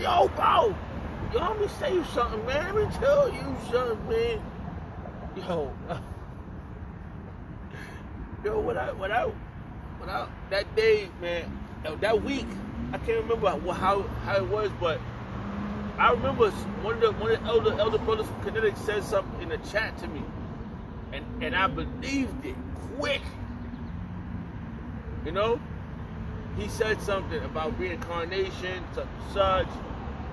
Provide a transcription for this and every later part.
yo, bro. Yo, let me say you something, man. Let me tell you something, man. Yo, when I that day, man, that week, I can't remember how it was, but I remember one of the elder brothers from Connecticut said something in the chat to me, and I believed it quick. You know, he said something about reincarnation, such.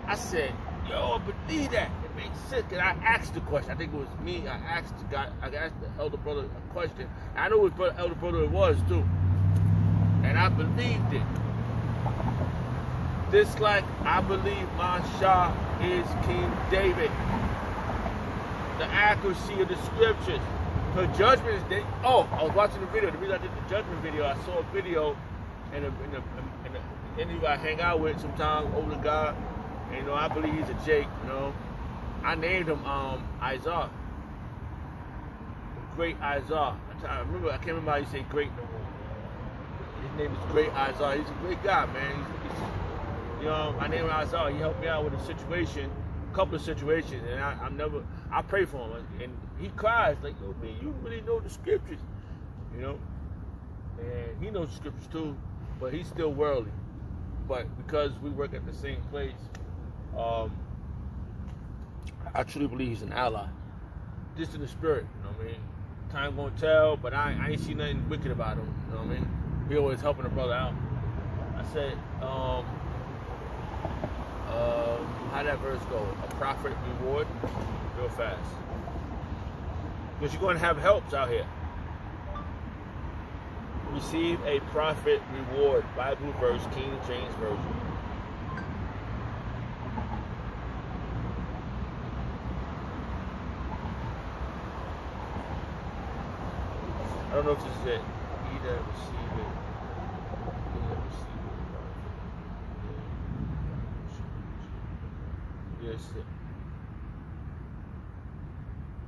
I said, yo, I believe that. It makes sense. And I asked the question. I think it was me. I asked the elder brother a question. I know which elder brother it was too. And I believed it. Just like I believe my Shah is King David. The accuracy of the scriptures. The judgment is I was watching the video. The reason I did the judgment video, I saw a video in the interview I hang out with sometimes, older guy. And, you know, I believe he's a Jake, you know. I named him Isaiah. Great Isaiah. I can't remember how you say great no more. His name is Great Isaiah. He's a great guy, man. You know, I named him Isaiah. He helped me out with a couple of situations, and I pray for him. And he cries like, yo, man, you really know the scriptures, you know. And he knows the scriptures too, but he's still worldly. But because we work at the same place, I truly believe he's an ally. Just in the spirit, you know what I mean? Time gonna tell, but I ain't seen nothing wicked about him, you know what I mean? He always helping a brother out. I said, how'd that verse go? A prophet reward? Real fast. Because you're gonna have helps out here. Receive a prophet reward. Bible verse, King James Version. I don't know if this is it. He that receive it. He that receive it. Yes.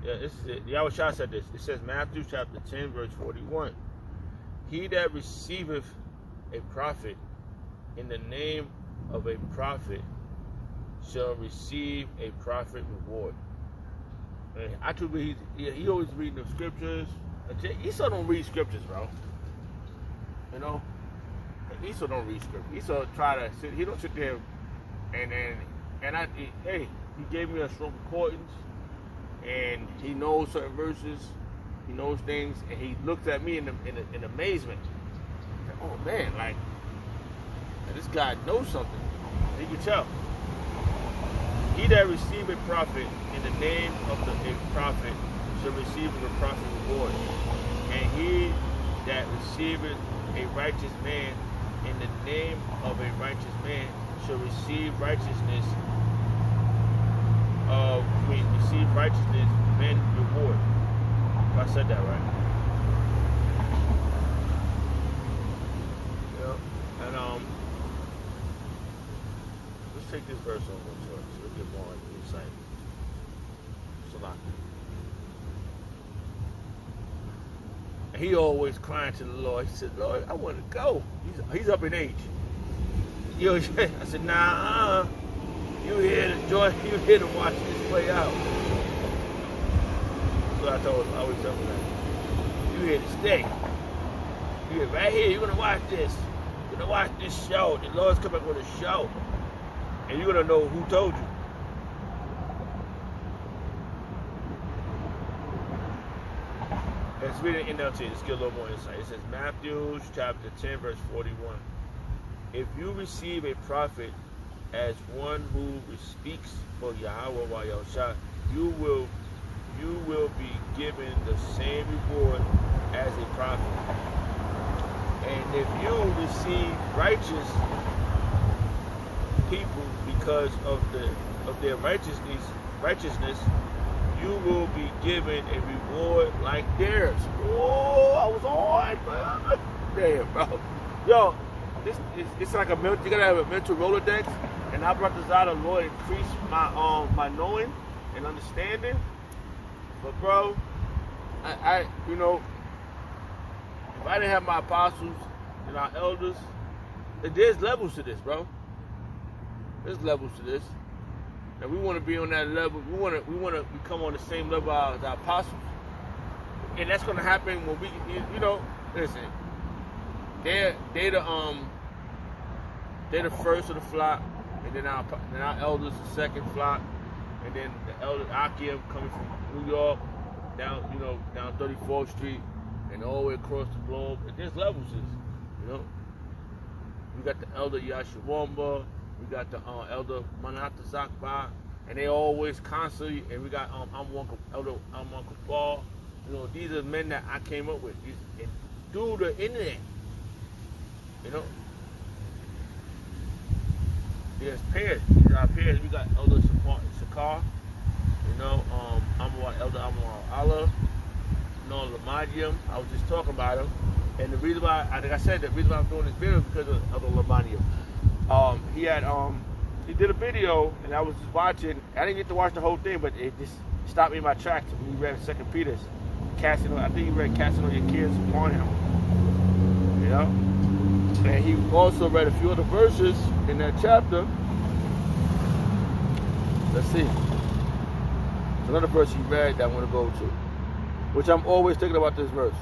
Yeah, this is it. Yahawashi said this. It says Matthew chapter 10, verse 41. He that receiveth a prophet in the name of a prophet shall receive a prophet reward. And I do believe he always reading the scriptures. Esau don't read scriptures, bro. You know, Esau don't read scriptures. Esau try to sit. He don't sit there he gave me a strong concordance, and he knows certain verses. He knows things, and he looks at me in amazement. Like, oh man, like this guy knows something. He can tell. He that receive a prophet in the name of a prophet shall receive a prophet reward, and he that receiveth a righteous man in the name of a righteous man shall receive righteousness. Receive righteousness, men reward. If I said that right. Yeah. And let's take this verse over so we'll get more insight. It's a lot. And he always crying to the Lord. He said, Lord, I want to go. He's up in age. I said, nah, you here to join, you here to watch this play out. So I always tell him that. You here to stay. You here right here, you're gonna watch this. You're gonna watch this show. The Lord's coming with a show. And you're gonna know who told you. Let's read it in NLT, let's get a little more insight. It says Matthew chapter 10, verse 41. If you receive a prophet as one who speaks for Yahawah Yahawashi, you will be given the same reward as a prophet. And if you receive righteous people because of their righteousness, you will be given a reward like theirs. Oh, I was on, man. Damn, bro. Yo, it's like you gotta have a mental Rolodex, and I brought this out. The Lord increase my knowing and understanding. But bro, I you know, if I didn't have my apostles and our elders, there's levels to this, bro. There's levels to this. And we want to be on that level. We want to become on the same level as our apostles. And that's going to happen when we, listen. They're the first of the flock, and then our elders the second flock, and then the elder Akim coming from New York down 34th Street and all the way across the globe. And there's levels to this, We got the elder Yahawah, we got the elder Manata Zakba, and they always constantly. And we got elder Uncle Paul. These are men that I came up with. And through the internet, there's pairs. These are our pairs. We got elder Sakar. Elder Amar Allah. Lamadium. I was just talking about him. And the reason why, like I said, the reason why I'm doing this video is because of Elder Lamadium. He did a video, and I was just watching. I didn't get to watch the whole thing, but it just stopped me in my tracks when he read 2 Peter. I think he read casting on your kids upon him. And he also read a few other verses in that chapter. Let's see. There's another verse he read that I want to go to, which I'm always thinking about this verse.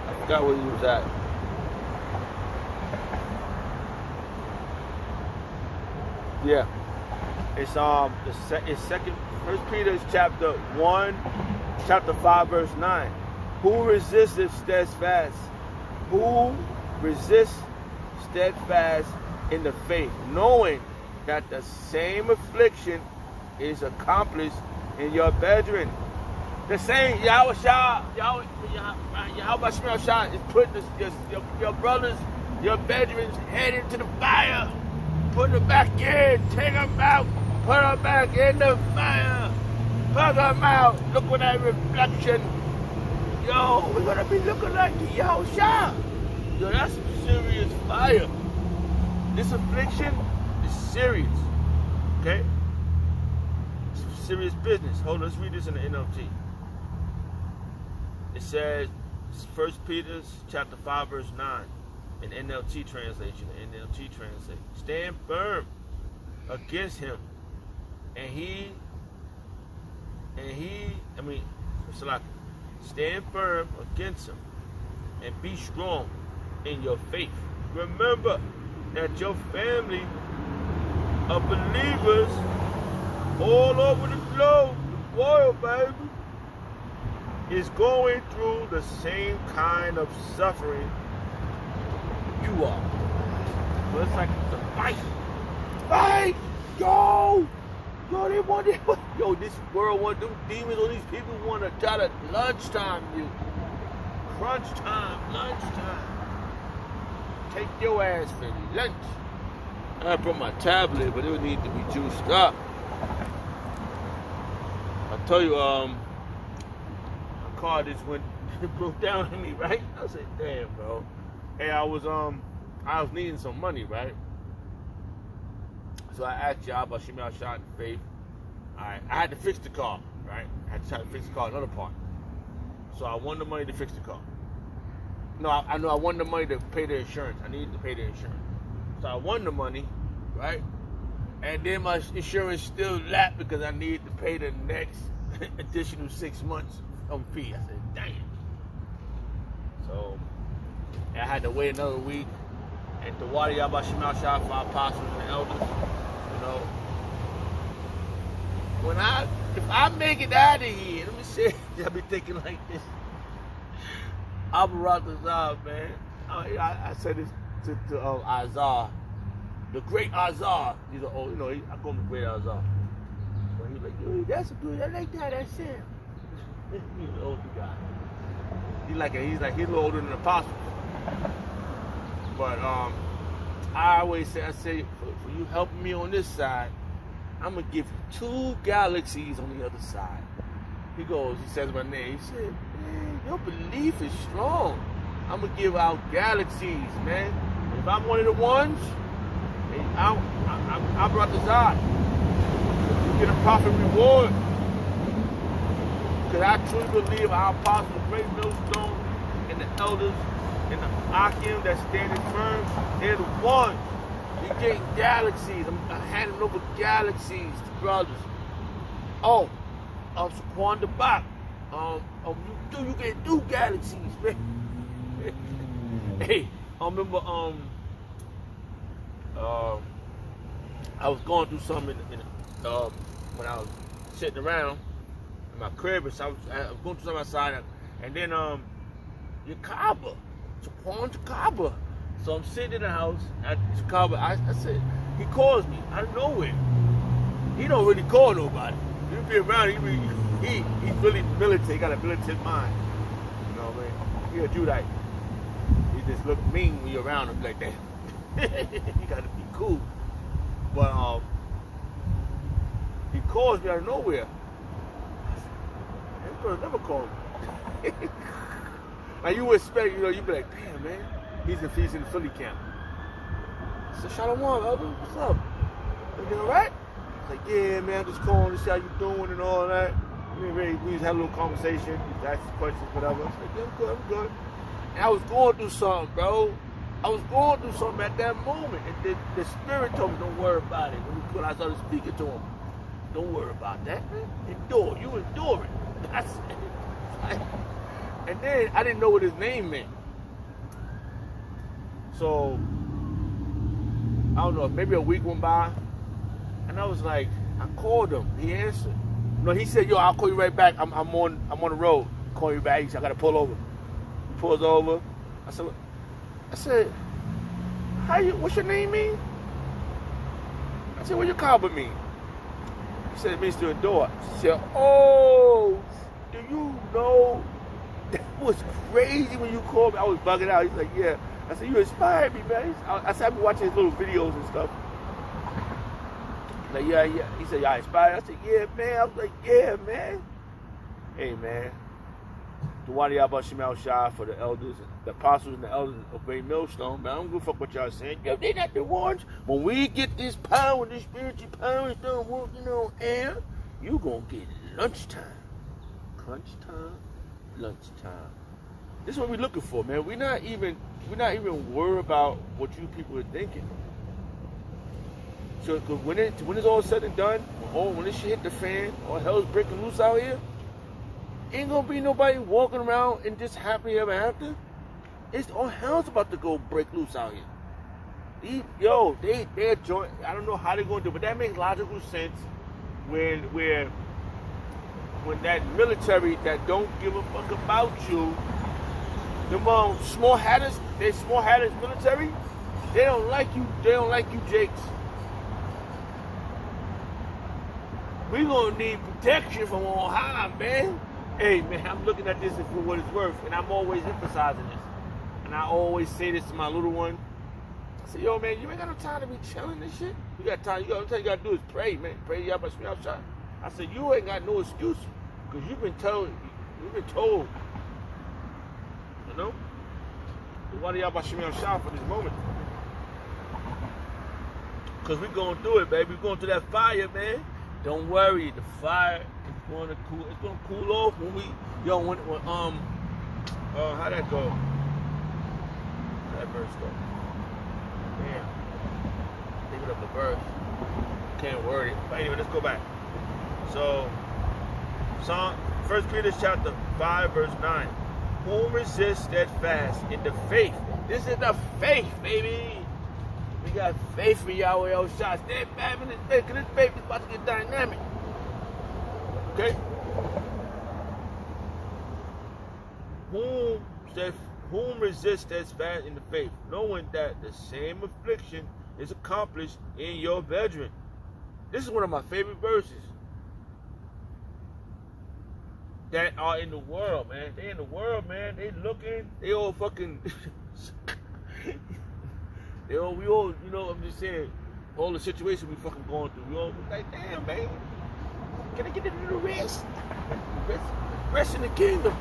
I forgot where he was at. Yeah. It's 1 Peter chapter 5 verse 9. Who resists steadfast? Who resists steadfast in the faith, knowing that the same affliction is accomplished in your brethren. The same Yahawashi is putting your brothers, your brethren head into the fire. Put them back in, take them out, put them back in the fire, put them out. Look at that reflection. Yo, we're gonna be looking like the Yahawashi. Yo, that's some serious fire. This affliction is serious, okay? It's serious business. Hold on, let's read this in the NLT. It says, 1 Peter chapter 5 verse 9. In NLT translation, stand firm against him, stand firm against him, and be strong in your faith. Remember that your family of believers all over the globe, the world, baby, is going through the same kind of suffering you are. So it's like it's a fight. Fight! Yo, they want it. Yo, this world want them demons or these people want to try to lunchtime you. Crunch time, lunchtime. Take your ass for lunch. I brought my tablet, but it would need to be juiced up. I tell you, a car just broke down on me, right? I said, damn, bro. Hey, I was needing some money, right? So I asked Yahawashi me out shot in faith. I had to fix the car, right? I had to try to fix the car, another part. So I won the money to fix the car. No, I know I won the money to pay the insurance. I needed to pay the insurance. So I won the money, right? And then my insurance still lapped because I needed to pay the next additional 6 months fee. I said, dang it. So I had to wait another week. And the water Yahawashi shot for our apostles and elders, if I make it out of here, let me say, I'll be thinking like this. Azar, man. I said this to Azar, the great Azar. He's an old, I call him the great Azar. But he's like, yo, that's a good. I like that. That's him. He's an older guy. He's a little older than the apostles. But I always say, for you helping me on this side, I'm gonna give you 2 galaxies on the other side. He says my name. He said, man, your belief is strong. I'm gonna give out galaxies, man. If I'm one of the ones, I brought this out. You get a profit reward. Because I truly believe our apostles, great millstone, and the elders, and the Akim that's standing firm, they're the ones. You're getting galaxies. I'm handing over galaxies to brothers. Oh, Saquon the Bach. You get 2 galaxies, man. Hey, I remember I was going through something when I was sitting around in my crib, so I was going through something outside, and then Yahawah, Saquon Yahawah. So I'm sitting in the house at Yahawah. I said, he calls me out of nowhere. He don't really call nobody. He'll be around. He's really militant. He got a militant mind. You know what I mean? He a Judite. He just look mean when you're around him like that. You gotta be cool. But he calls me out of nowhere. This brother never called me. Now you would expect, you'd be like, damn man, he's in the Philly camp. I said, Shalom, elder, what's up? Everything alright? He's like, yeah man, I'm just calling to see how you doing and all that. We just had a little conversation, just asked questions, whatever. I was like, yeah, I'm good. And I was going through something, bro. I was going through something at that moment. And the spirit told me, don't worry about it. When I started speaking to him, don't worry about that, man. Endure. You endure it. That's it. And then I didn't know what his name meant. So, I don't know, maybe a week went by. And I was like, I called him. He answered. No, he said, yo, I'll call you right back. I'm on the road. Call you back. He said, I got to pull over. He pulls over. I said, what's your name mean? I said, what your Yahawah mean? He said, it means to endure. He said, oh, do you know that was crazy when you called me? I was bugging out. He's like, yeah. I said, you inspired me, man. I said, I've been watching his little videos and stuff. Like, yeah. He said, y'all inspired? I said, yeah, man. I was like, yeah, man. Hey, man. The Yahawashi for the elders, the apostles and the elders of Great Millstone, man. I don't give a fuck what y'all saying. Yo, they not the ones. When we get this power, this spiritual power, and start working on air, you gonna get lunchtime. Crunch time, lunchtime. This is what we're looking for, man. We're not even worried about what you people are thinking. So when it's all said and done, when this shit hit the fan, all hell's breaking loose out here, ain't gonna be nobody walking around and just happily ever after. It's all hell's about to go break loose out here. They're joint. I don't know how they're gonna do it, but that makes logical sense when that military that don't give a fuck about you, them small hatters military, they don't like you. They don't like you, Jakes. We gonna need protection from on high, man. Hey, man, I'm looking at this for what it's worth, and I'm always emphasizing this. And I always say this to my little one. I say, yo, man, you ain't got no time to be chilling this shit. You got time. All you gotta do is pray, man. Pray Yahawashi outside. I said, you ain't got no excuse, because you've been told. You know? So why do Yahawashi outside for this moment? Because we're going through it, baby. We're going through that fire, man. Don't worry, the fire is going to cool. It's going to cool off when how'd that go? How'd that verse go? Damn. Thinking of the verse. Can't word it. But anyway, let's go back. So, 1 Peter chapter 5, verse 9. Whom resist steadfast in the faith. This is the faith, baby. We got faith for Yahweh El Shai. Stand back in this faith, because this faith is about to get dynamic. Okay? Whom resist steadfast in the faith, knowing that the same affliction is accomplished in your brethren. This is one of my favorite verses. That are in the world, man. They in the world, man. They looking. They all fucking. we all, you know, I'm just saying, all the situations we fucking going through, we all like, damn, man, can I get a little rest? Rest in the kingdom.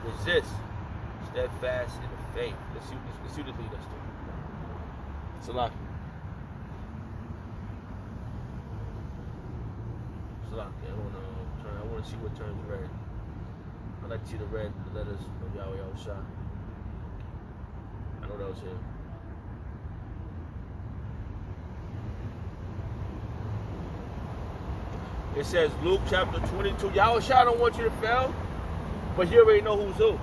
Resist, steadfast in the faith. Let's see what the lead us to. It's a lot. Salaki. I want to see what turns red. I like to see the red letters of Yahweh Yahawashi. I know that was him. It says Luke chapter 22. Yahawashi, I don't want you to fail, but you already know who's who.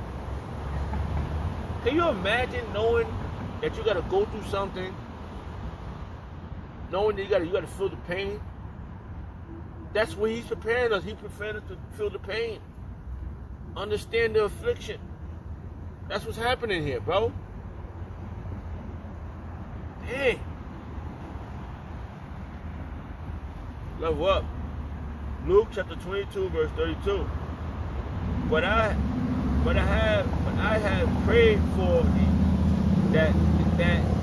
Can you imagine knowing that you got to go through something, knowing that you got to feel the pain? That's what he's preparing us. He's preparing us to feel the pain, understand the affliction. That's what's happening here, bro. Dang. Level up. Luke chapter 22, verse 32. But I have prayed for thee, that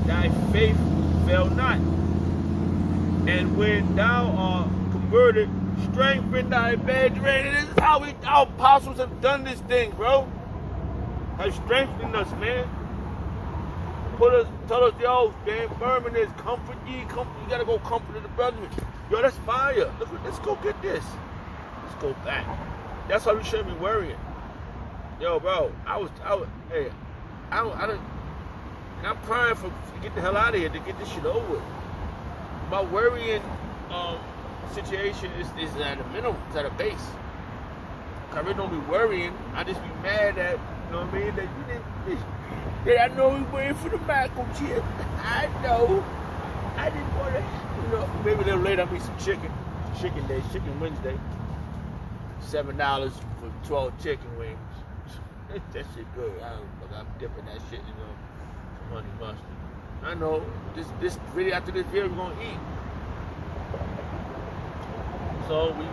thy faith fail not. And when thou art converted, strengthen thy brethren. This is how our apostles have done this thing, bro. Have strengthened us, man. Tell us, yo, man, Berman is comfort ye, you gotta go comfort the brethren. Yo, that's fire. Let's go get this. Let's go back. That's why we shouldn't be worrying. Yo, bro, I'm praying to get the hell out of here, to get this shit over with. My worrying situation is at a minimum, it's at a base. I really don't be worrying. I just be mad that, you know what I mean, that you didn't. Yeah, I know we waiting for the mackerel chip. I know. I didn't want to, you know, maybe a little later I'll eat some chicken. Chicken day, chicken Wednesday. $7 for 12 chicken wings. That shit good. I'm dipping that shit in some honey mustard. I know. This video, after this video, we're gonna eat. So we